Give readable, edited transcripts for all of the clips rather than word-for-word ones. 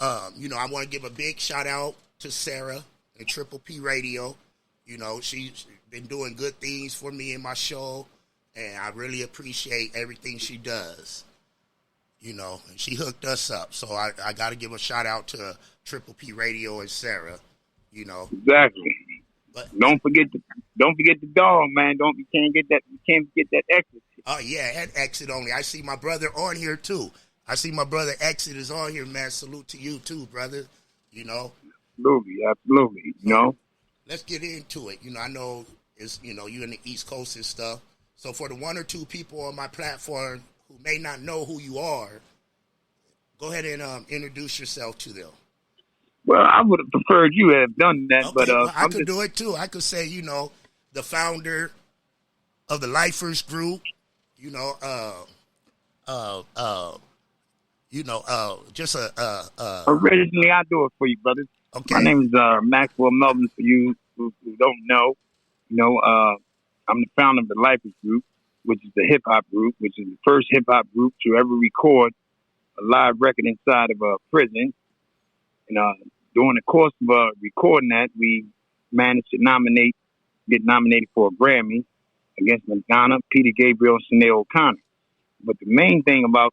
I want to give a big shout out to Sarah and Triple P Radio. She's been doing good things for me in my show, and I really appreciate everything she does. She hooked us up, so I got to give a shout out to Triple P Radio and Sarah. Exactly. But don't forget the dog, man. You can't get that exit. Oh yeah, and exit only. I see my brother on here too. I see my brother Exit is on here, man. Salute to you too, brother. Absolutely. Let's get into it. I know it's you in the East Coast and stuff. So for the one or two people on my platform who may not know who you are, go ahead and introduce yourself to them. Well, I would have preferred you have done that, okay, but well, I could do it too. I could say, the founder of the Lifers Group, just originally I do it for you, brothers. Okay. My name is Maxwell Melvins. For you who don't know, I'm the founder of the Lifers Group, which is the hip hop group, which is the first hip hop group to ever record a live record inside of a prison. And during the course of recording that, we managed to get nominated for a Grammy against Madonna, Peter Gabriel, and Sinead O'Connor. But the main thing about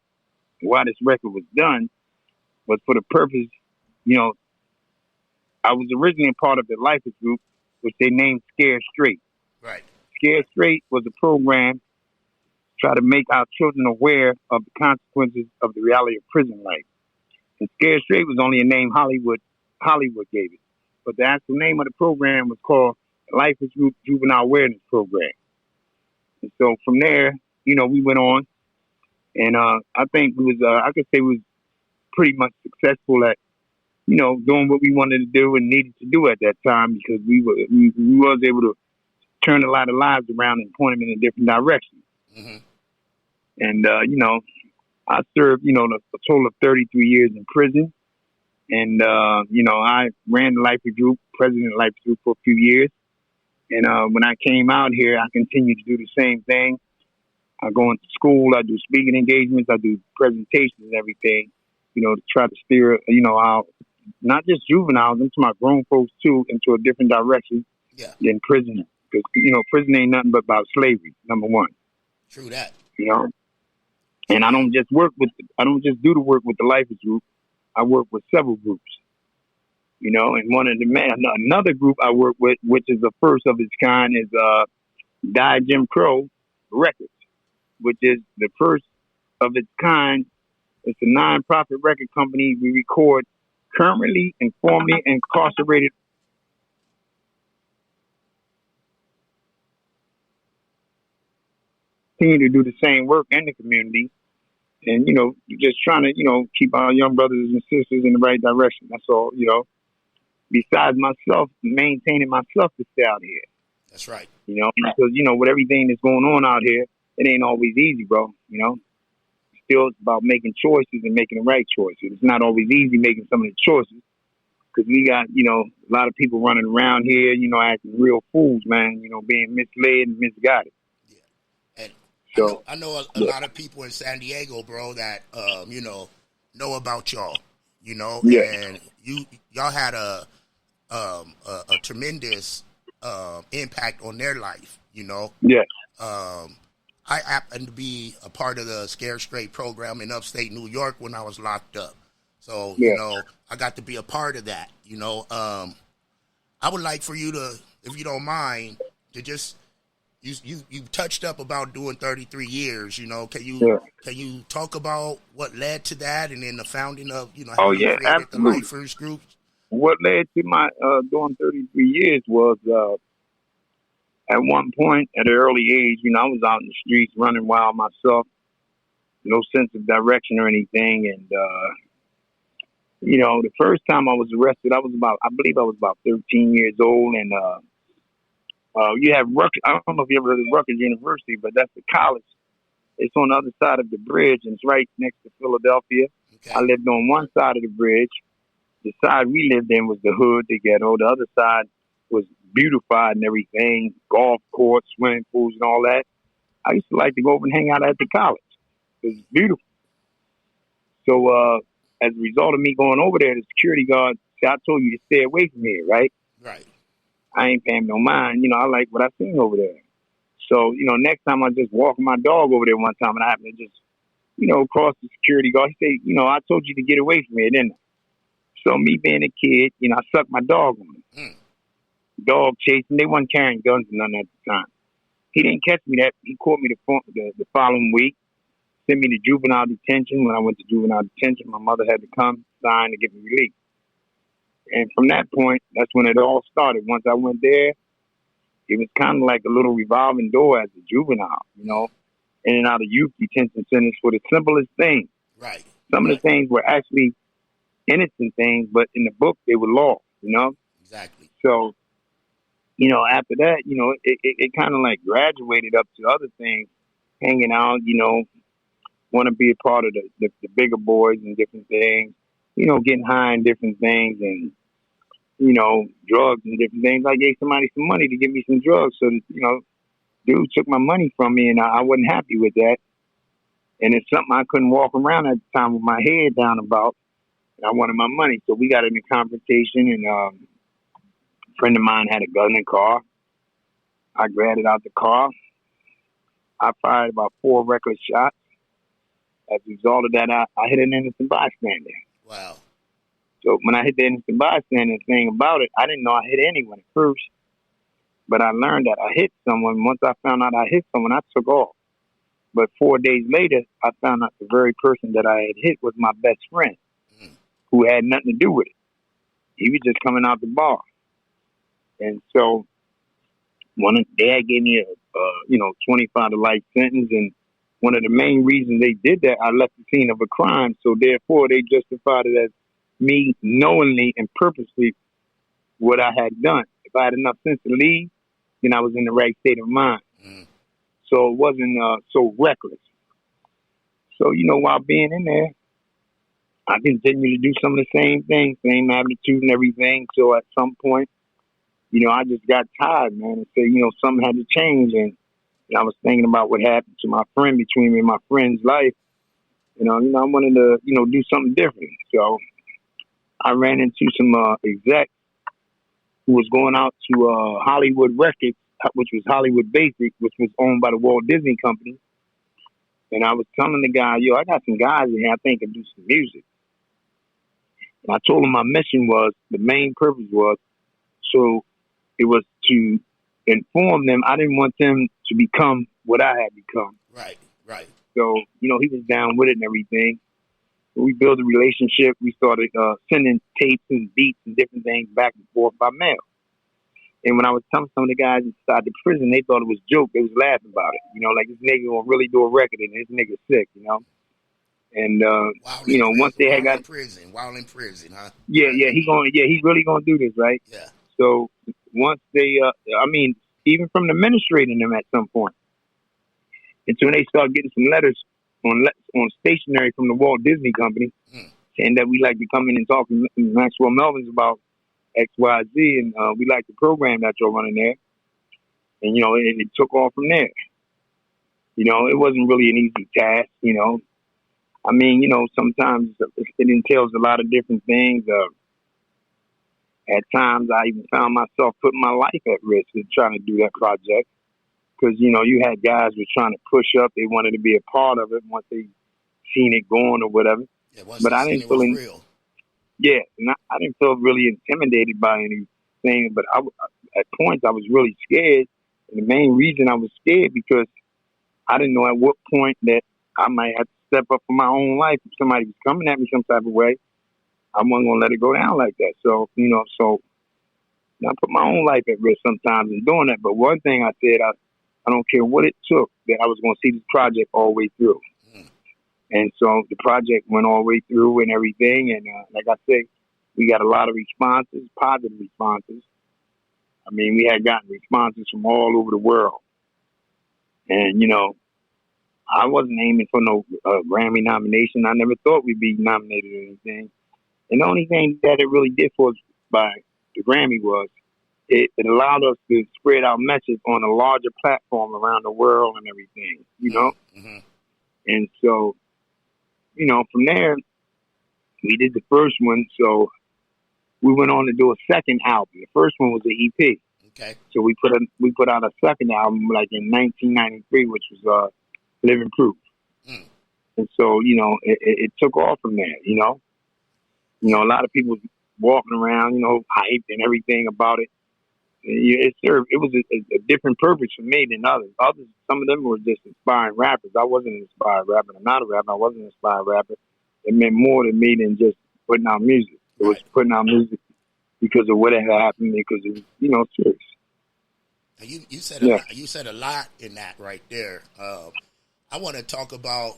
why this record was done was for the purpose, I was originally a part of the Lifers Group, which they named Scared Straight. Right. Scared Straight was a program to try to make our children aware of the consequences of the reality of prison life. And Scared Straight was only a name Hollywood gave it. But the actual name of the program was called the Lifers Group Juvenile Awareness Program. And so from there, we went on. And I think I could say we was pretty much successful at, doing what we wanted to do and needed to do at that time, because we was able to turn a lot of lives around and point them in a different direction. Mm-hmm. And, I served, a total of 33 years in prison. And, I ran the Life Group, president of the Life Group for a few years. And when I came out here, I continued to do the same thing. I go into school, I do speaking engagements, I do presentations and everything, to try to steer, out, not just juveniles, into my grown folks too, into a different direction than prison. Because, prison ain't nothing but about slavery, number one. True that. And I don't just do the work with the Lifers Group. I work with several groups, and another group I work with, which is the first of its kind, is Die Jim Crow Records, which is the first of its kind. It's a non-profit record company. We record currently and formerly incarcerated continue to do the same work in the community, and just trying to keep our young brothers and sisters in the right direction. That's all. Besides myself, maintaining myself to stay out here. That's right. Because with everything that's going on out here, it ain't always easy, bro. Still, it's about making choices and making the right choices. It's not always easy making some of the choices, because we got a lot of people running around here, acting real fools, man. Being misled and misguided. So, I know a lot of people in San Diego, bro, that know about y'all, and y'all had a tremendous impact on their life, Yes. I happened to be a part of the Scared Straight program in upstate New York when I was locked up, so I got to be a part of that. I would like for you to, if you don't mind, to just. You touched up about doing 33 years, Can you talk about what led to that, and then the founding of, how you created absolutely. the Lifers Group? What led to my doing 33 years was at one point at an early age, I was out in the streets running wild myself, no sense of direction or anything, and the first time I was arrested, I believe I was about 13 years old, and you have Rutgers. I don't know if you ever heard of Rutgers University, but that's the college. It's on the other side of the bridge, and it's right next to Philadelphia. Okay. I lived on one side of the bridge. The side we lived in was the hood, the ghetto. The other side was beautified and everything, golf courts, swimming pools, and all that. I used to like to go over and hang out at the college. It was beautiful. So as a result of me going over there, the security guard said, I told you to stay away from here, right? Right. I ain't paying no mind. I like what I seen over there. So, next time I just walking my dog over there one time and I happened to just, cross the security guard. He said, I told you to get away from here, didn't I? So me being a kid, I sucked my dog on him. Dog chasing. They wasn't carrying guns or nothing at the time. He didn't catch me that. He caught me the following week. Sent me to juvenile detention. When I went to juvenile detention, my mother had to come sign to get me released. And from that point, that's when it all started. Once I went there, it was kind of like a little revolving door as a juvenile, in and out of youth detention centers for the simplest things. Right. Some of the things were actually innocent things, but in the book, they were law, Exactly. So, after that, it kind of like graduated up to other things, hanging out, want to be a part of the bigger boys and different things, getting high and different things and, drugs and different things. I gave somebody some money to give me some drugs. So, dude took my money from me and I wasn't happy with that. And it's something I couldn't walk around at the time with my head down about. And I wanted my money. So we got in a confrontation and a friend of mine had a gun in the car. I grabbed it out the car. I fired about 4 reckless shots. As a result of that, I hit an innocent bystander. Wow. So when I hit the innocent bystander thing about it, I didn't know I hit anyone at first. But I learned that I hit someone. Once I found out I hit someone, I took off. But 4 days later, I found out the very person that I had hit was my best friend, who had nothing to do with it. He was just coming out the bar. And so they had gave me a 25 to life sentence. And one of the main reasons they did that, I left the scene of a crime. So therefore, they justified it as me knowingly and purposely what I had done. If I had enough sense to leave, then I was in the right state of mind. So it wasn't so reckless. So, while being in there, I continued to do some of the same things, same attitude and everything. So at some point, I just got tired, man, and said, something had to change. And I was thinking about what happened to my friend, between me and my friend's life. I wanted to, do something different. So I ran into some execs who was going out to Hollywood Records, which was Hollywood Basic, which was owned by the Walt Disney Company. And I was telling the guy, I got some guys in here I think can do some music. And I told him my mission was, the main purpose was, so it was to inform them. I didn't want them to become what I had become. Right. So, he was down with it and everything. We built a relationship. We started sending tapes and beats and different things back and forth by mail. And when I was telling some of the guys inside the prison, they thought it was a joke. They was laughing about it. Like, this nigga gonna really do a record and this nigga's sick, And, once they had got... While in prison, huh? Yeah, he's really gonna do this, right? Yeah. So once they, even from administrating them at some point, until they started getting some letters on stationery from the Walt Disney Company saying that we like to come in and talk to Maxwell Melvins about X, Y, Z, and we like the program that you're running there. And, it took off from there. It wasn't really an easy task, sometimes it entails a lot of different things. At times, I even found myself putting my life at risk in trying to do that project. Because, you had guys who were trying to push up. They wanted to be a part of it once they seen it going or whatever. Yeah, but I didn't feel real. Yeah, and I didn't feel really intimidated by anything. But at points, I was really scared. And the main reason I was scared because I didn't know at what point that I might have to step up for my own life. If somebody was coming at me some type of way, I wasn't going to let it go down like that. So, I put my own life at risk sometimes in doing that. But one thing I said, I don't care what it took, that I was going to see this project all the way through. And so the project went all the way through and everything. And like I said, we got a lot of responses, positive responses. We had gotten responses from all over the world. And, I wasn't aiming for no Grammy nomination. I never thought we'd be nominated or anything. And the only thing that it really did for us by the Grammy was it allowed us to spread our message on a larger platform around the world and everything, And so, from there, we did the first one, so we went on to do a second album. The first one was an EP. Okay. So we put out a second album like in 1993, which was Living Proof. Mm. And so, you know, it took off from there, you know. You know, a lot of people walking around, you know, hyped and everything about it. It was a different purpose for me than others. Some of them were just inspiring rappers. I wasn't an inspired rapper. I'm not a rapper. I wasn't an inspired rapper. It meant more to me than just putting out music. It was putting out music because of what had happened, because it was, you know, serious. You said a lot in that right there. I want to talk about,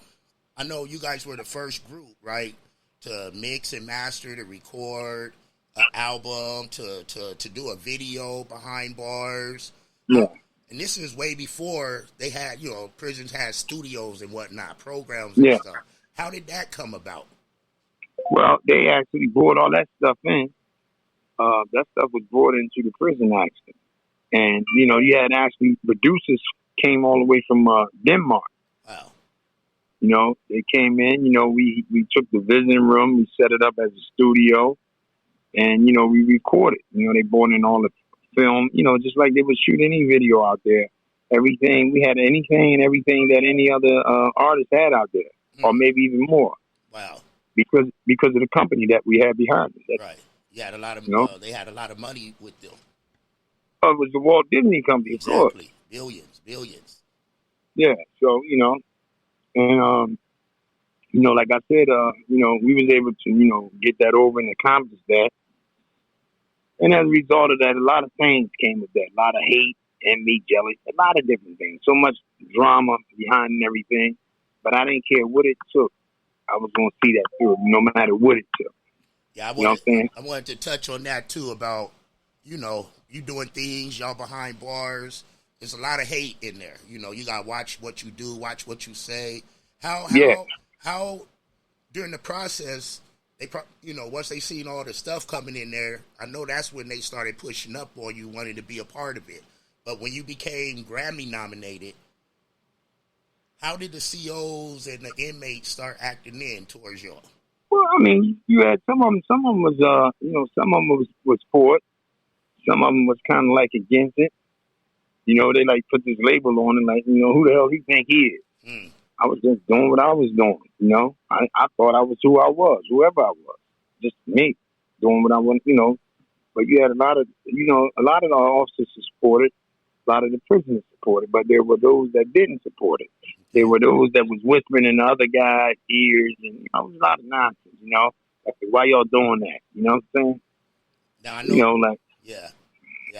I know you guys were the first group, right, to mix and master, to record an album, to do a video behind bars. Yeah. And this is way before they had, you know, prisons had studios and whatnot, programs and stuff. How did that come about? Well, they actually brought all that stuff in. That stuff was brought into the prison, actually. And, you know, you had actually producers came all the way from Denmark. Wow. You know, they came in, you know, we took the visiting room, we set it up as a studio, and, you know, we recorded. You know, they brought in all the film, you know, just like they would shoot any video out there. Everything, we had anything and everything that any other artist had out there, or maybe even more. Wow. Because of the company that we had behind us. Right. You had a lot of, they had a lot of money with them. Oh, it was the Walt Disney Company, of course. Billions. Yeah, so, you know, and, you know, like I said, you know, we was able to, you know, get that over and accomplish that. And as a result of that, a lot of things came with that. A lot of hate, envy, jealousy, a lot of different things. So much drama behind and everything. But I didn't care what it took. I was going to see that through, no matter what it took. Yeah, I wanted to touch on that, too, about, you know, you doing things, y'all behind bars. There's a lot of hate in there. You know, you got to watch what you do, watch what you say. How during the process, you know, once they seen all the stuff coming in there, I know that's when they started pushing up on you, wanting to be a part of it. But when you became Grammy nominated, how did the COs and the inmates start acting in towards y'all? Well, I mean, you had some of them was, you know, some of them was for it. Some of them was kind of like against it. You know, they like put this label on it, like, you know, who the hell he think he is? I was just doing what I was doing, you know. I thought I was who I was, whoever I was. Just me, doing what I want, you know. But you had a lot of the officers supported, a lot of the prisoners supported, but there were those that didn't support it. There were those that was whispering in the other guy's ears, and, you know, it was a lot of nonsense, you know. Like, why y'all doing that? You know what I'm saying? Now, I know, you know, like, yeah,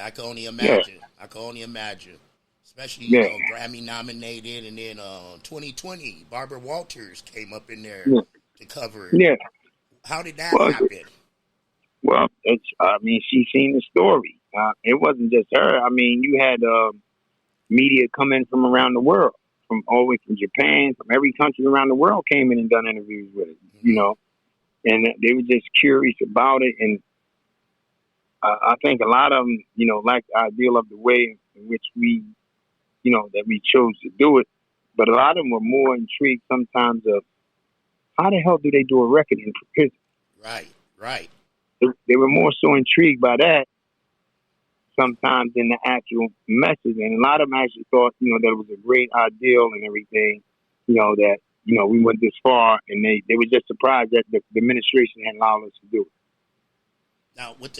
I can only imagine. Yeah. I can only imagine. Especially, you know, Grammy nominated, and then 2020, Barbara Walters came up in there to cover it. Yeah. How did that happen? Well, I mean, she seen the story. It wasn't just her. I mean, you had media come in from around the world, from all the way from Japan, from every country around the world came in and done interviews with it, you know. And they were just curious about it. And I think a lot of them, you know, like the idea of the way in which we, you know, that we chose to do it. But a lot of them were more intrigued sometimes of how the hell do they do a record in prison? Right. They were more so intrigued by that sometimes than the actual message. And a lot of them actually thought, you know, that it was a great ideal and everything, you know, that, you know, we went this far, and they were just surprised that the administration had allowed us to do it. Now with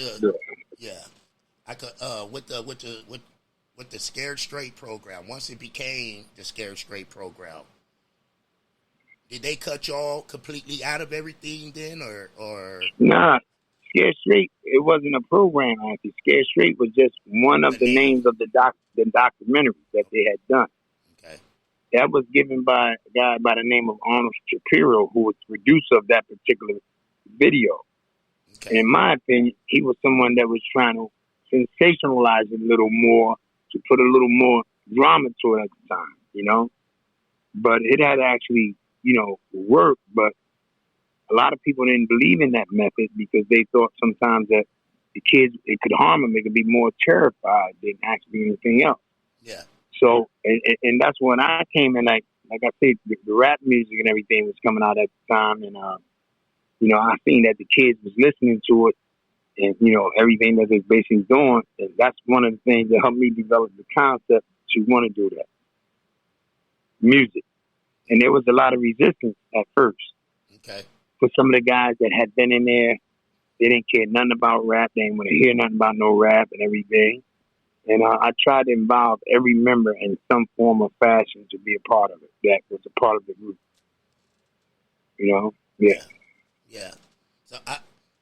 the Scared Straight program, once it became the Scared Straight program, did they cut y'all completely out of everything then, or? Nah, Scared Straight, it wasn't a program. Actually, Scared Straight was just one of the names of the documentaries that they had done. Okay, that was given by a guy by the name of Arnold Shapiro, who was the producer of that particular video. Okay. And in my opinion, he was someone that was trying to sensationalize it a little more, to put a little more drama to it at the time, you know. But it had actually, you know, worked. But a lot of people didn't believe in that method because they thought sometimes that the kids, it could harm them. They could be more terrified than actually anything else. Yeah. So, and that's when I came in, like I said, the rap music and everything was coming out at the time. And you know, I seen that the kids was listening to it and, you know, everything that they're basically doing. And that's one of the things that helped me develop the concept to want to do that. Music. And there was a lot of resistance at first. Okay. For some of the guys that had been in there, they didn't care nothing about rap. They didn't want to hear nothing about no rap and everything. And I tried to involve every member in some form of fashion to be a part of it. That was a part of the group. You know? Yeah. Yeah. So,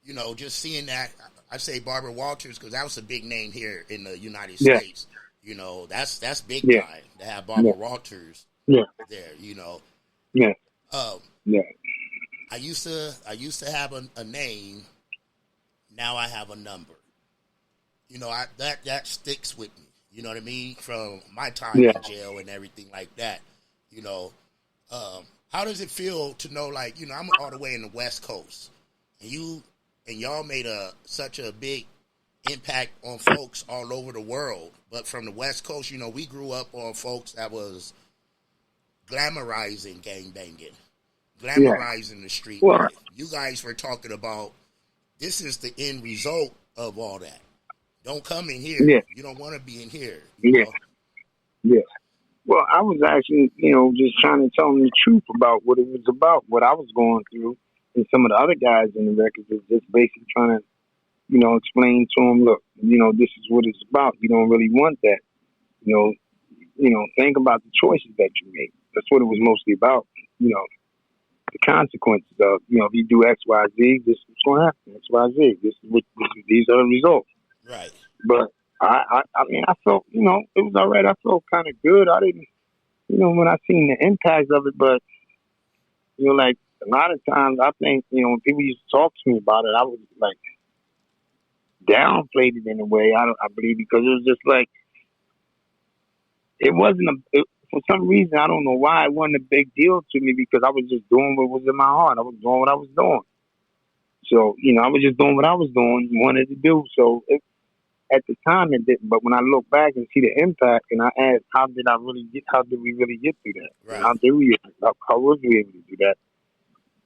you know, just seeing that, I say Barbara Walters because that was a big name here in the United States. You know, that's big time to have Barbara Walters there, you know. Yeah. I used to have a name. Now I have a number. You know, that sticks with me. You know what I mean? From my time in jail and everything like that. You know, how does it feel to know, like, you know, I'm all the way in the West Coast, and y'all made such a big impact on folks all over the world. But from the West Coast, you know, we grew up on folks that was glamorizing gangbanging, glamorizing the street. Well, you guys were talking about this is the end result of all that. Don't come in here. Yeah. You don't want to be in here. Yeah. Know? Yeah. Well, I was actually, you know, just trying to tell them the truth about what it was about, what I was going through. And some of the other guys in the records was just basically trying to, you know, explain to them, look, you know, this is what it's about. You don't really want that. You know, think about the choices that you make. That's what it was mostly about. You know, the consequences of, you know, if you do X, Y, Z, this is what's going to happen. X, Y, Z. These are the results. Right. But I mean, I felt, you know, it was all right. I felt kind of good. I didn't, you know, when I seen the impact of it, but, you know, like a lot of times I think, you know, when people used to talk to me about it, I was like downplayed it in a way. I believe because it was just like, it wasn't for some reason, I don't know why it wasn't a big deal to me because I was just doing what was in my heart. I was doing what I was doing. So, you know, I was just doing what I was doing, wanted to do. So at the time it didn't, but when I look back and see the impact, and I ask, how did we really get through that? Right. How was we able to do that?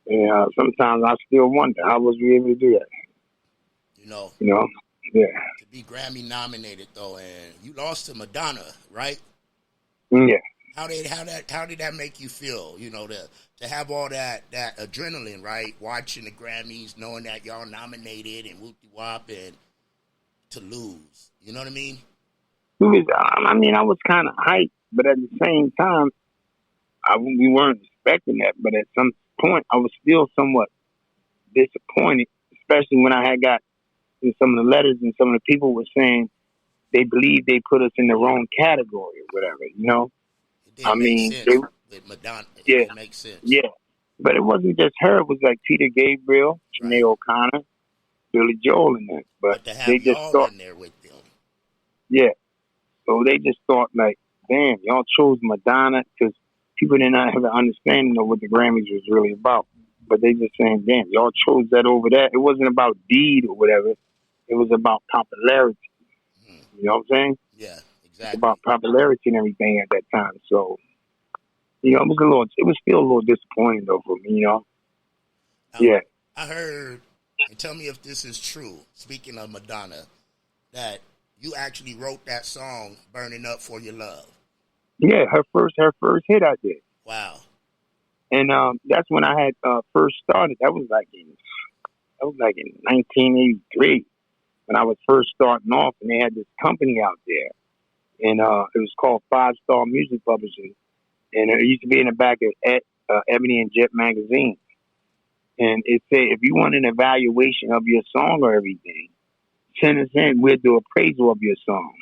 And sometimes I still wonder, how was we able to do that? You know, yeah. To be Grammy nominated though, and you lost to Madonna, right? Yeah. How did that make you feel? You know, to have all that adrenaline, right? Watching the Grammys, knowing that y'all nominated and whoop-de-wop, and to lose. You know what I mean? I was kind of hyped, but at the same time, we weren't expecting that. But at some point, I was still somewhat disappointed, especially when I had got in some of the letters and some of the people were saying they believe they put us in the wrong category or whatever, you know? It didn't make sense with Madonna. It didn't make sense. Yeah. But it wasn't just her. It was like Peter Gabriel, Sinead O'Connor, Billy Joel in there. But to have they just y'all thought, in there with them. Yeah. So they just thought like, damn, y'all chose Madonna because people did not have an understanding of what the Grammys was really about. But they just saying, damn, y'all chose that over that. It wasn't about deed or whatever. It was about popularity. You know what I'm saying? Yeah, exactly. It's about popularity and everything at that time. So, you know, it was still a little disappointing though for me, you know? I heard, and tell me if this is true, speaking of Madonna, that you actually wrote that song, Burning Up for Your Love. Yeah, her first hit I did. Wow. And that's when I had first started. That was like in 1983 when I was first starting off, and they had this company out there, and it was called 5 Star Music Publishing, and it used to be in the back of Ebony and Jet magazine, and it said if you want an evaluation of your song or everything, send us in. We'll do appraisal of your song.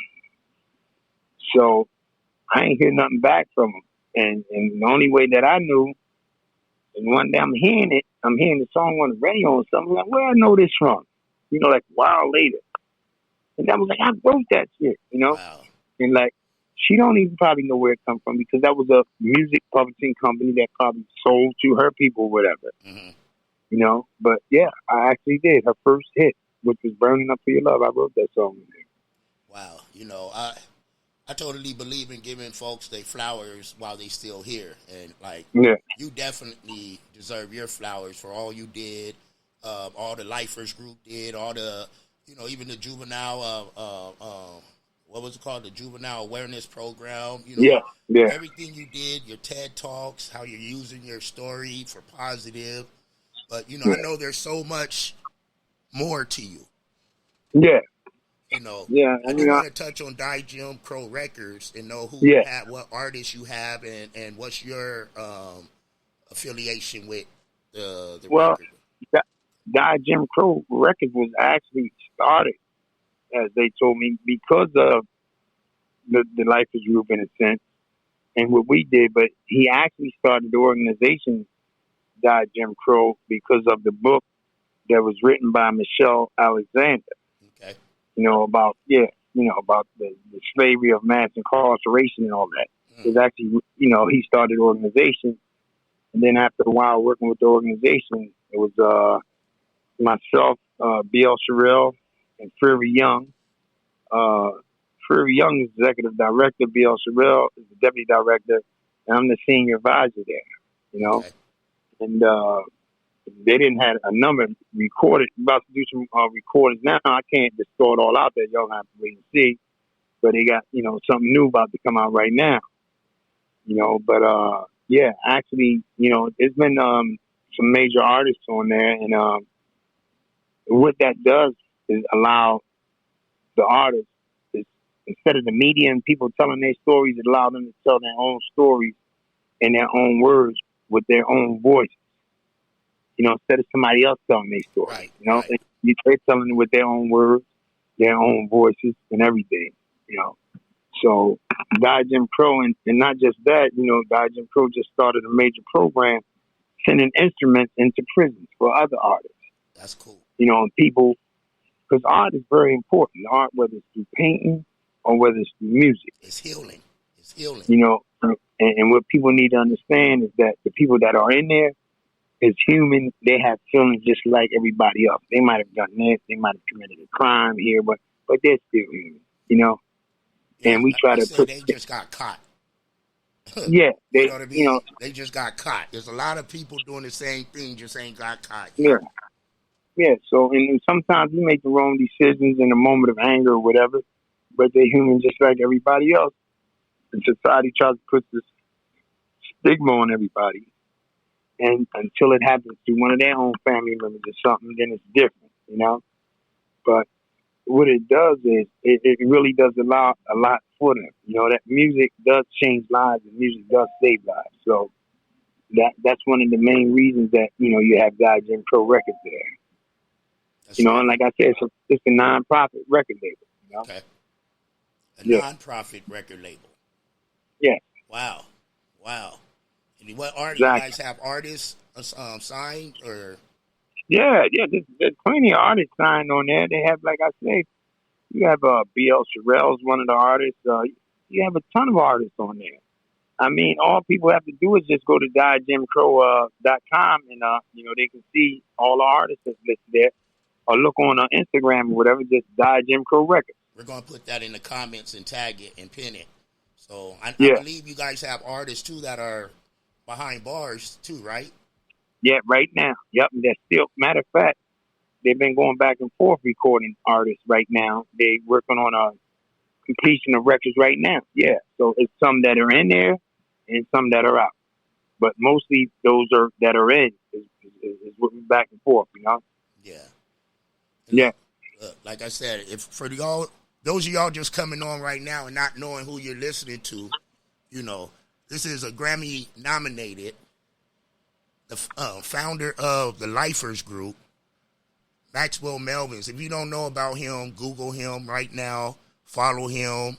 So I ain't hear nothing back from them, and the only way that I knew. And one day I'm hearing the song on the radio or something. Like, where I know this from? You know, like a while later. And I was like, I wrote that shit, you know? Wow. And like, she don't even probably know where it come from because that was a music publishing company that probably sold to her people or whatever. Mm-hmm. You know? But yeah, I actually did. Her first hit, which was Burning Up for Your Love. I wrote that song in there. Wow. You know, I totally believe in giving folks their flowers while they still here. And, like, you definitely deserve your flowers for all you did all the lifers group did, all the, even the juvenile, what was it called? The juvenile awareness program, everything you did, your TED Talks, how you're using your story for positive. But, I know there's so much more to you. Yeah. I do want to touch on Die Jim Crow Records and know who you have, what artists you have, and what's your affiliation with the record. Die Jim Crow Records was actually started, as they told me, because of the Lifers Group in a sense, and what we did. But he actually started the organization Die Jim Crow because of the book that was written by Michelle Alexander. Okay. About the slavery of mass incarceration and all that. It's actually, he started the organization, and then after a while working with the organization, it was myself, B.L. Sherrill, and Fury Young. Fury Young is executive director. B.L. Sherrill is the deputy director, and I'm the senior advisor there. Okay. And they didn't have a number recorded. We're about to do some recordings now. I can't just throw it all out there. Y'all have to wait and see. But they got, something new about to come out right now. But actually, it's been some major artists on there, and what that does is allow the artists, instead of the media and people telling their stories, it allows them to tell their own stories in their own words with their own voice. Instead of somebody else telling their story. Right. They're telling it with their own words, their own voices, and everything. So Die Jim Crow, and not just that, Die Jim Crow just started a major program sending instruments into prisons for other artists. That's cool. People, because art is very important. Art, whether it's through painting or whether it's through music. It's healing. And what people need to understand is that the people that are in there is human. They have feelings just like everybody else. They might have done this. They might have committed a crime here, but they're still human, And we try to they just got caught. Yeah. You know what I mean? They just got caught. There's a lot of people doing the same thing, just ain't got caught. Yeah. Yeah, so and sometimes we make the wrong decisions in a moment of anger or whatever, but they're human just like everybody else. And society tries to put this stigma on everybody. And until it happens to one of their own family members or something, then it's different, But what it does is it really does allow a lot for them. That music does change lives and music does save lives. So that's one of the main reasons that, you have Die Jim Crow Records there. That's right. And like I said, it's a non-profit record label. Okay. A non-profit record label. Yeah. Wow. And what art? Exactly. You guys have artists signed or? Yeah. There's plenty of artists signed on there. They have, like I said, you have B.L. Sherrill's one of the artists. You have a ton of artists on there. I mean, all people have to do is just go to diejimcrow.com and they can see all the artists that's listed there. Or look on Instagram or whatever, just Die Jim Crow Records. We're going to put that in the comments and tag it and pin it. So I believe you guys have artists, too, that are behind bars, too, right? Yeah, right now. Yep, and they're still, matter of fact, they've been going back and forth recording artists right now. They're working on a completion of records right now. Yeah, so it's some that are in there and some that are out. But mostly those that are in is working back and forth, Yeah. Yeah. Like I said, if for y'all, those of y'all just coming on right now and not knowing who you're listening to, this is a Grammy nominated, the founder of the Lifers Group, Maxwell Melvins. If you don't know about him, Google him right now, follow him.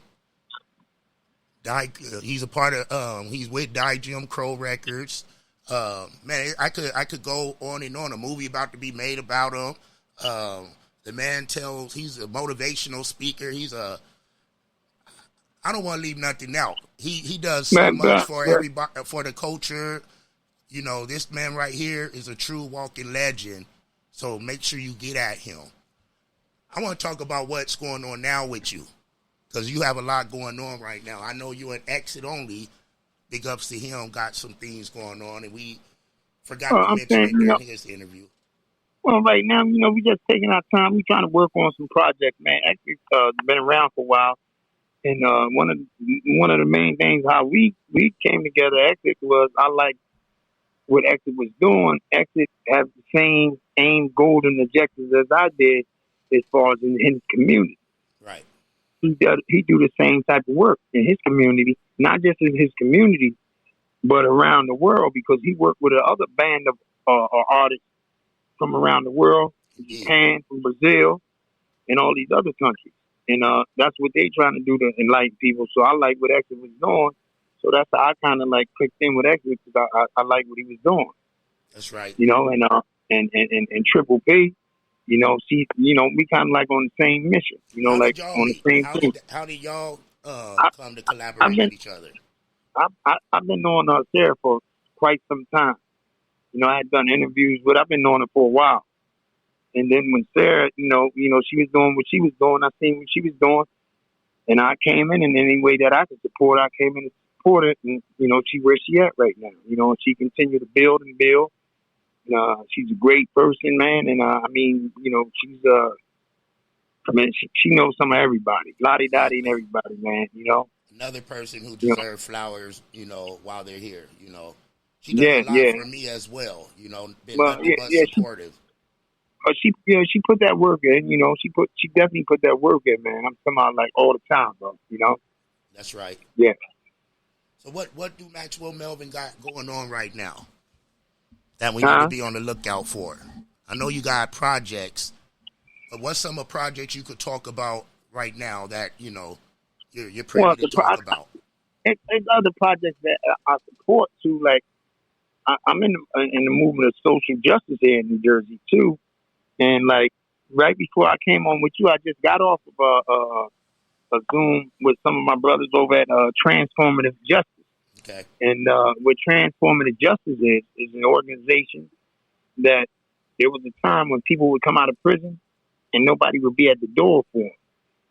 He's a part of. He's with Die Jim Crow Records. Man, I could go on and on. A movie about to be made about him. The man he's a motivational speaker. I don't want to leave nothing out. He does so much for everybody, for the culture. This man right here is a true walking legend. So make sure you get at him. I want to talk about what's going on now with you, because you have a lot going on right now. I know you're an Exit Only. Big ups to him. Got some things going on, and we forgot to mention it during his interview. Well, right now, we just taking our time. We trying to work on some projects, man. Actually, been around for a while, and one of the main things how we came together, Exit, was I like what Exit was doing. Exit has the same aim, goal, and objectives as I did, as far as in his community. Right. He do the same type of work in his community, not just in his community, but around the world, because he worked with another band of artists from around the world, from Japan, from Brazil, and all these other countries. And that's what they trying to do to enlighten people. So I like what Exit was doing. So that's how I kind of like clicked in with Exit, because I like what he was doing. That's right. And Triple P, we kind of like on the same mission. On the same thing. How did y'all come to collaborate with each other? I've been knowing Sarah for quite some time. I had done interviews with. I've been knowing her for a while. And then when Sarah, she was doing what she was doing, I seen what she was doing, and I came in any way that I could support her. I came in and support her, and she where she at right now. She continued to build and build. She's a great person, man, and she's she knows some of everybody, Lottie Dottie and everybody, man. Another person who deserves flowers, while they're here. She does a lot for me as well. Been nothing but supportive. She put that work in. She definitely put that work in, man. I'm talking about like all the time, bro. That's right. Yeah. So what do Maxwell Melvin got going on right now that we need to be on the lookout for? I know you got projects, but what's some of the projects you could talk about right now that you're pretty to talk about? It's other projects that I support too. Like I'm in the movement of social justice here in New Jersey too. And like right before I came on with you, I just got off of a Zoom with some of my brothers over at Transformative Justice. Okay. And what Transformative Justice is an organization that there was a time when people would come out of prison and nobody would be at the door for them.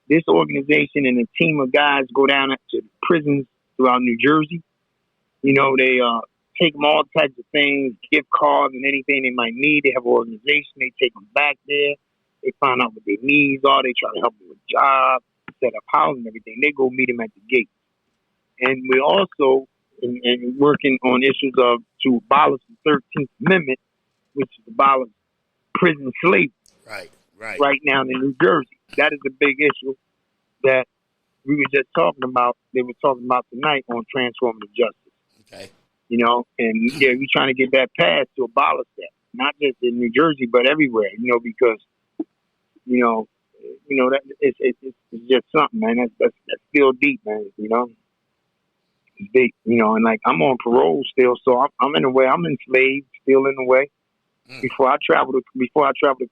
This organization and a team of guys go down to prisons throughout New Jersey. They take them all types of things, gift cards and anything they might need. They have an organization. They take them back there. They find out what their needs are. They try to help them with jobs, set up housing, everything. They go meet them at the gate. And we're also working on issues to abolish the 13th Amendment, which is abolish prison slavery. Right now in New Jersey. That is a big issue that we were just talking about. They were talking about tonight on Transformative Justice. Okay. And we're trying to get that passed to abolish that, not just in New Jersey but everywhere. Because that it's just something, man. That's still deep, man. It's deep. And like I'm on parole still, so I'm in a way. I'm enslaved still in a way. Before I travel the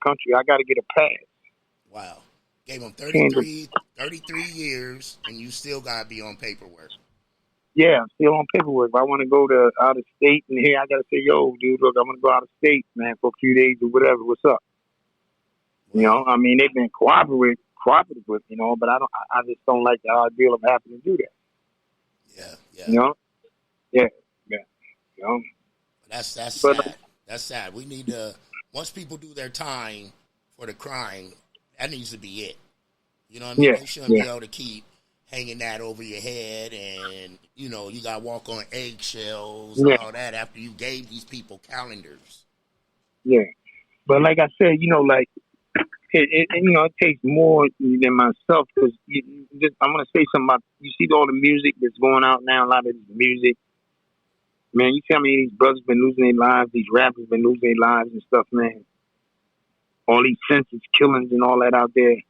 country, I got to get a pass. Wow. Gave him 33 years, and you still got to be on paperwork. Yeah, I'm still on paperwork. If I want to go to out of state, and here I got to say, yo, dude, look, I'm going to go out of state, man, for a few days or whatever. What's up? Wow. They've been cooperative with, but I just don't like the idea of having to do that. Yeah. That's sad. That's sad. We need to, once people do their time for the crime, that needs to be it. You know what I mean? They shouldn't be able to keep hanging that over your head and, you got to walk on eggshells and all that after you gave these people calendars. Yeah. But like I said, it takes more than myself because I'm going to say something about, you see all the music that's going out now, a lot of this music. Man, you tell me these brothers been losing their lives, these rappers been losing their lives and stuff, man. All these senseless killings and all that out there.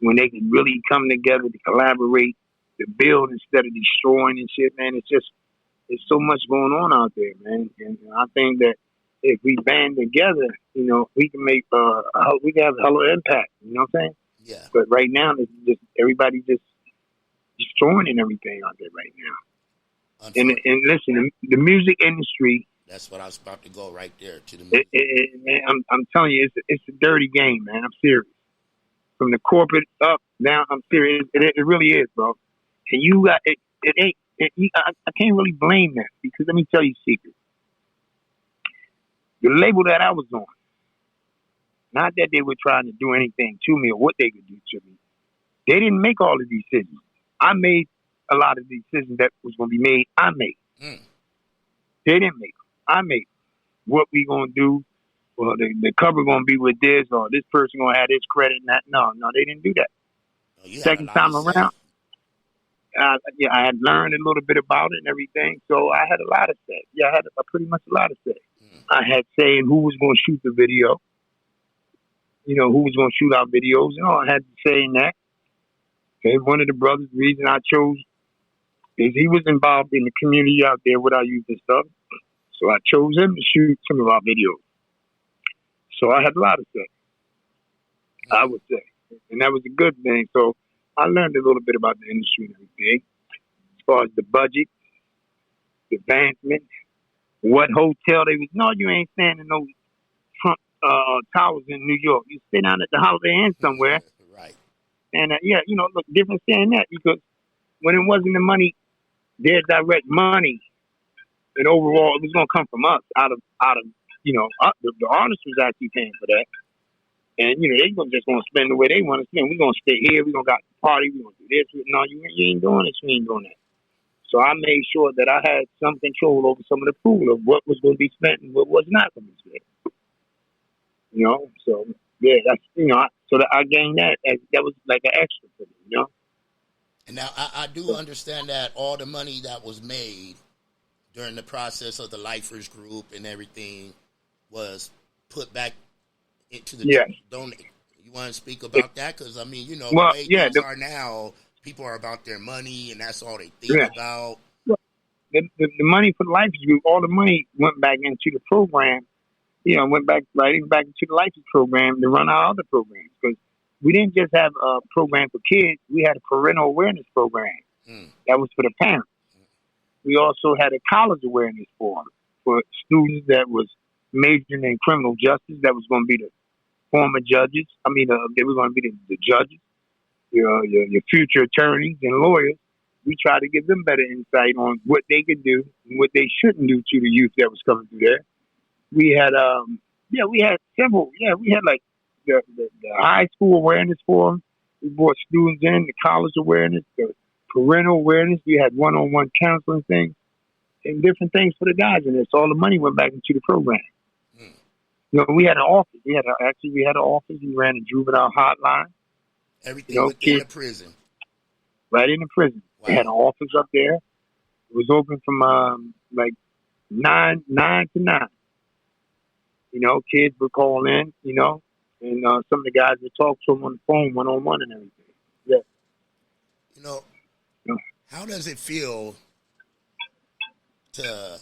When they can really come together to collaborate, to build instead of destroying and shit, man. It's so much going on out there, man. And I think that if we band together, we can make we can have a hell of an impact. You know what I'm saying? Yeah. But right now, it's just everybody just destroying and everything out there right now. And listen, the music industry. That's what I was about to go right there to the music. Man, I'm telling you, it's a dirty game, man. I'm serious. From the corporate up down, I'm serious. It really is, bro. And you got it. I can't really blame that because let me tell you a secret. The label that I was on, Not that they were trying to do anything to me or what they could do to me. They didn't make all of these decisions. I made a lot of the decisions that was going to be made. I made. They didn't make them. I made them. What we going to do? Well, the cover going to be with this, or this person going to have this credit and that. No, they didn't do that. Second time around, I had learned a little bit about it and everything, so I had a lot of say. Yeah, I had pretty much a lot of say. I had say in who was going to shoot the video, who was going to shoot our videos, I had to say in that. Okay, one of the brothers, the reason I chose is he was involved in the community out there with our youth and stuff, so I chose him to shoot some of our videos. So I had a lot of say, I would say, and that was a good thing. So I learned a little bit about the industry and everything, as far as the budget, the advancement, what hotel they was. No, you ain't staying in no Trump towers in New York. You stay down at the Holiday Inn somewhere. Right. And look, different saying that, because when it wasn't the money, their direct money, and overall it was going to come from us out of the artist was actually paying for that. And, they just going to spend the way they want to spend. We're going to stay here. We're going to got the party. We're going to do this. No, you ain't doing this. You ain't doing that. So I made sure that I had some control over some of the pool of what was going to be spent and what was not going to be spent. So, yeah, that's, so that I gained that. That was like an extra for me, And now I do understand that all the money that was made during the process of the Lifers group and everything was put back into the donate. You want to speak about that? Because, the way things are now, people are about their money, and that's all they think about. The money for the Lifers group, all the money went back into the program, went back into the Lifers program to run our other programs. Because we didn't just have a program for kids, we had a parental awareness program. That was for the parents. We also had a college awareness forum for students that was majoring in criminal justice. That was going to be the former judges. They were going to be the judges, your future attorneys and lawyers. We tried to give them better insight on what they could do and what they shouldn't do to the youth that was coming through there. We had, we had several. Yeah, we had like the high school awareness forum. We brought students in, the college awareness, the parental awareness. We had one-on-one counseling things and different things for the guys in there. So all the money went back into the program. We had an office. We had an office. We ran a juvenile hotline. Everything within the prison. Right in the prison. Wow. We had an office up there. It was open from like 9 to 9. Kids would call in, and some of the guys would talk to them on the phone, one-on-one and everything. Yeah. How does it feel to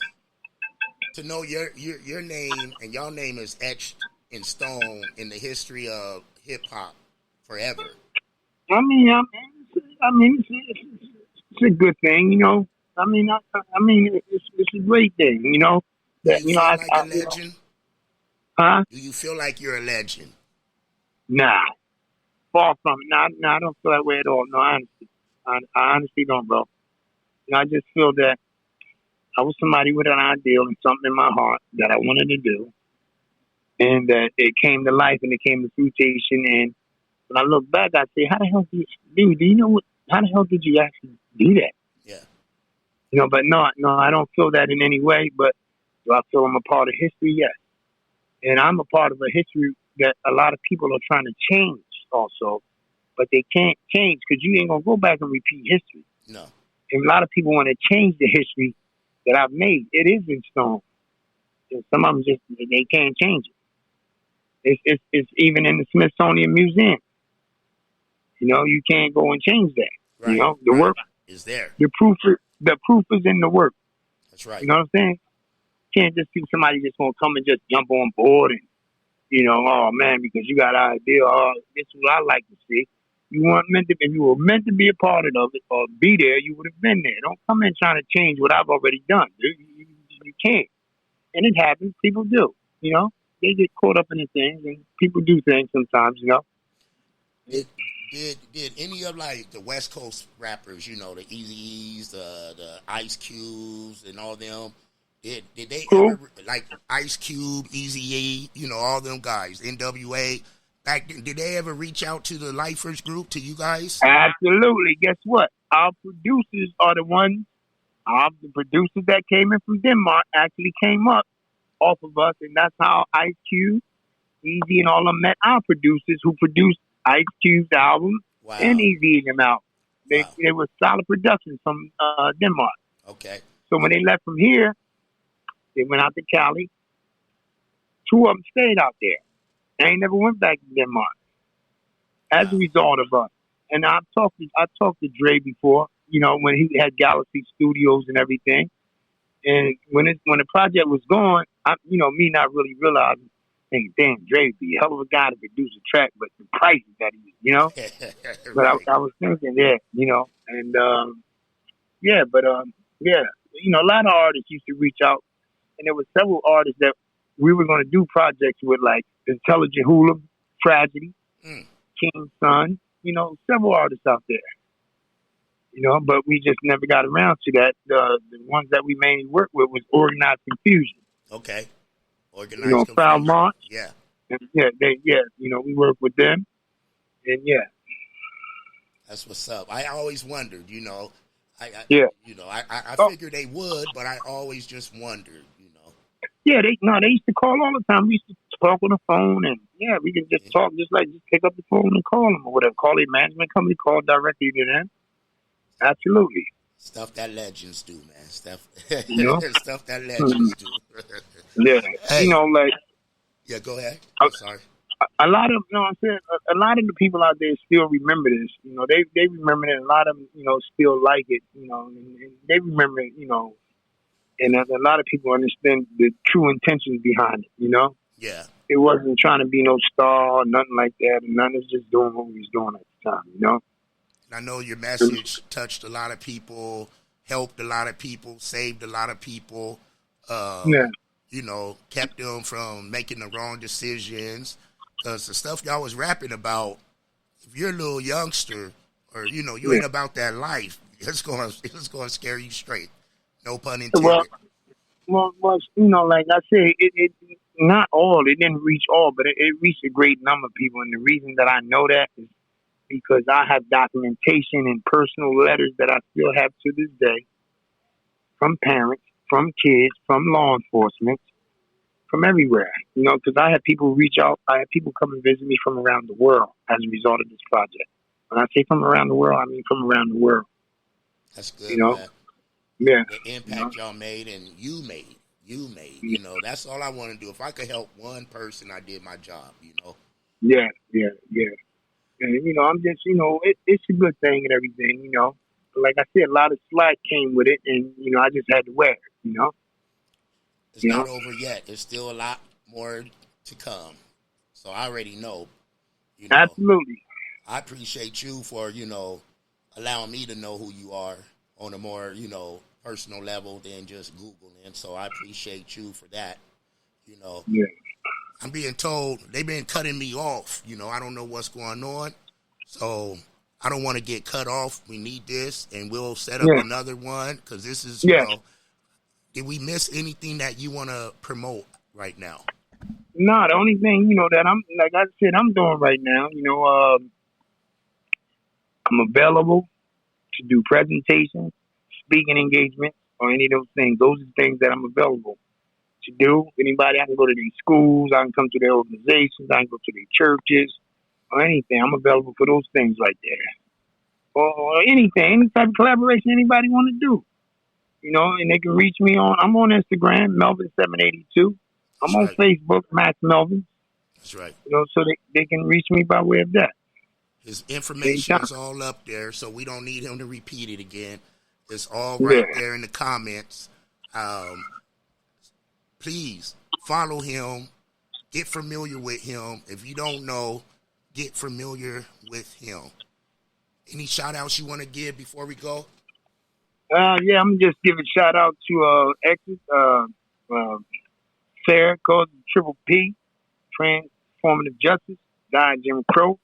know your name and your name is etched in stone in the history of hip hop forever? It's a good thing, it's a great thing, Do you feel like a legend? Huh? Do you feel like you're a legend? Nah, far from it. Nah, I don't feel that way at all. No, I honestly don't, bro. I just feel that I was somebody with an ideal and something in my heart that I wanted to do, and that it came to life and it came to fruition. And when I look back, I say, how the hell did you do? You know what? How the hell did you actually do that? Yeah. But no, I don't feel that in any way. But do I feel I'm a part of history? Yes. And I'm a part of a history that a lot of people are trying to change also, but they can't change because you ain't gonna go back and repeat history. No. And a lot of people want to change the history that I've made. It is in stone. And some of them they can't change it. It's even in the Smithsonian Museum. You can't go and change that. Right. The work is there. The proof is in the work. That's right. You know what I'm saying? You can't just see somebody just gonna come and just jump on board and oh man, because you got an idea. This is what I like to see. You weren't meant to. If you were meant to be a part of it or be there, you would have been there. Don't come in trying to change what I've already done, dude. You can't. And it happens. People do. They get caught up in the things, and people do things sometimes. Did any of like the West Coast rappers, the Eazy-E's, the Ice Cubes, and all them, Did they Who? ever, like Ice Cube, Eazy-E, all them guys, NWA, back then, did they ever reach out to the Lifers group, to you guys? Absolutely. Guess what? Our producers are the ones. The producers that came in from Denmark actually came up off of us, and that's how Ice Cube, Easy, and all of them met our producers who produced Ice Cube's album and Easy and them out. They were solid productions from Denmark. Okay. So when they left from here, they went out to Cali. 2 of them stayed out there. They ain't never went back to Denmark as a result of us. And I talked to Dre before, when he had Galaxy Studios and everything. And when the project was going, me not really realizing, thinking, damn, Dre would be a hell of a guy to produce a track, but the prices that he is, But I was thinking, a lot of artists used to reach out, and there were several artists that we were going to do projects with, like Intelligent Hula, Tragedy, King's Son, several artists out there. But we just never got around to that. The ones that we mainly worked with was Organized Confusion. Okay. Organized Confusion. Proud March. Yeah. We worked with them. And that's what's up. I always wondered, I figured they would, but I always just wondered, Yeah, they used to call all the time. We used to talk on the phone, and we could just talk, just pick up the phone and call them or whatever. Call their management company, call directly to them. Absolutely. Stuff that legends do, man. Stuff stuff that Mm-hmm. legends do. Yeah. Hey. Yeah, go ahead. I'm sorry. A lot of, a lot of the people out there still remember this. They remember it. A lot of them, still like it. And they remember it. And a lot of people understand the true intentions behind it. Yeah. It wasn't trying to be no star or nothing like that, and none of just doing what we was doing at the time. I know your message touched a lot of people, helped a lot of people, saved a lot of people. Kept them from making the wrong decisions. Because the stuff y'all was rapping about, if you're a little youngster or, you ain't about that life, it's going to scare you straight. No pun intended. Well, like I said, it not all. It didn't reach all, but it reached a great number of people. And the reason that I know that is because I have documentation and personal letters that I still have to this day from parents, from kids, from law enforcement, from everywhere. Because I had people reach out. I had people come and visit me from around the world as a result of this project. When I say from around the world, I mean from around the world. That's good, man. Yeah. The impact y'all made and you made. That's all I want to do. If I could help one person, I did my job, Yeah. And, I'm just, it's a good thing and everything, Like I said, a lot of slack came with it, and, I just had to wear it, It's not over yet. There's still a lot more to come. So I already know. Absolutely. I appreciate you for, allowing me to know who you are on a more, personal level than just Googling. So I appreciate you for that, Yeah. I'm being told they've been cutting me off. I don't know what's going on. So I don't want to get cut off. We need this, and we'll set up another one because this is, did we miss anything that you want to promote right now? No, the only thing, that I'm doing right now, I'm available to do presentations, speaking engagements, or any of those things. Those are the things that I'm available to do. Anybody, I can go to these schools, I can come to their organizations, I can go to their churches, or anything. I'm available for those things right there. Or anything, any type of collaboration anybody want to do. And they can reach me I'm on Instagram, Melvin782. I'm on Facebook, Max Melvins. That's right. So they can reach me by way of that. His information is all up there, so we don't need him to repeat it again. It's all right there in the comments. Please follow him. Get familiar with him. If you don't know, get familiar with him. Any shout outs you want to give before we go? I'm gonna just give a shout out to exes, Sarah called Triple P, Transformative Justice, died Jim Crow,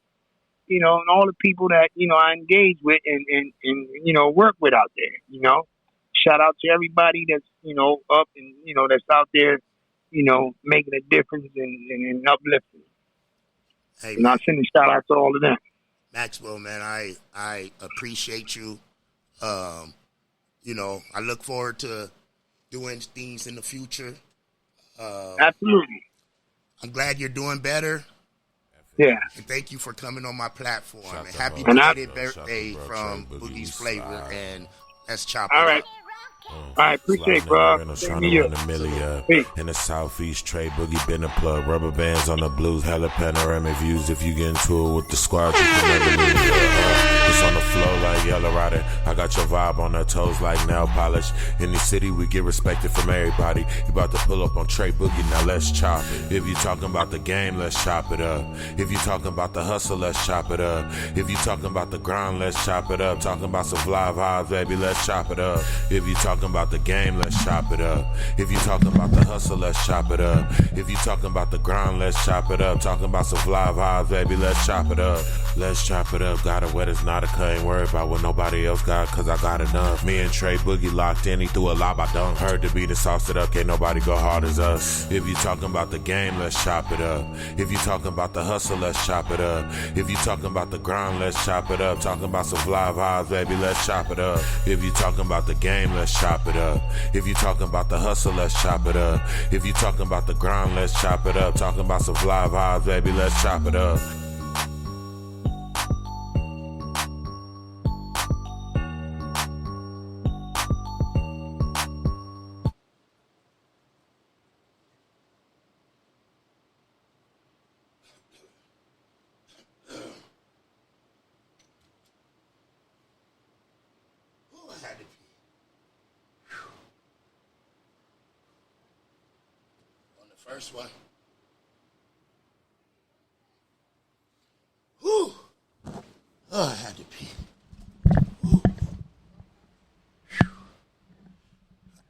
and all the people that I engage with and work with out there. shout out to everybody that's, up and, that's out there, making a difference and uplifting. Hey, and I send a shout out to all of them. Maxwell, man, I appreciate you. I look forward to doing things in the future. Absolutely. I'm glad you're doing better. Yeah. And thank you for coming on my platform. And happy birthday from Boogie's Flavor and let's chop it up. I appreciate it, bro. In the southeast, Trey Boogie been a plug. Rubber bands on the blues, hella panoramic views. If you get into it with the squad, you can never lose. It's on the flow like yellow rider. I got your vibe on the toes like nail polish. In the city, we get respected from everybody. You about to pull up on Trey Boogie, now let's chop it. If you talking about the game, let's chop it up. If you talking about the hustle, let's chop it up. If you talking about the grind, let's chop it up. Talking about some Flava, baby, let's chop it up. If you talking about the game, let's chop it up. If you talking about the hustle, let's chop it up. If you talking about the grind, let's chop it up. Talking about some Flava, baby, let's chop it up. Let's chop it up. Got it wet, it's not a cut. Ain't worried about what nobody else got, cause I got enough. Me and Trey Boogie locked in, he threw a lob, I dunk. Heard the beat and sauced it up, can't nobody go hard as us. If you talking about the game, let's chop it up. If you talking about the hustle, let's chop it up. If you talking about the grind, let's chop it up. Talking about some Flava, baby, let's chop it up. If you talking about the game, let's chop it up. If you talking about the hustle, let's chop it up. If you talking about the grind, let's chop it up. Talking about some Flava, baby, let's chop it up. First one. Whew. Oh, I had to pee. Whew.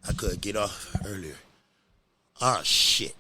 I couldn't get off earlier. Oh, shit.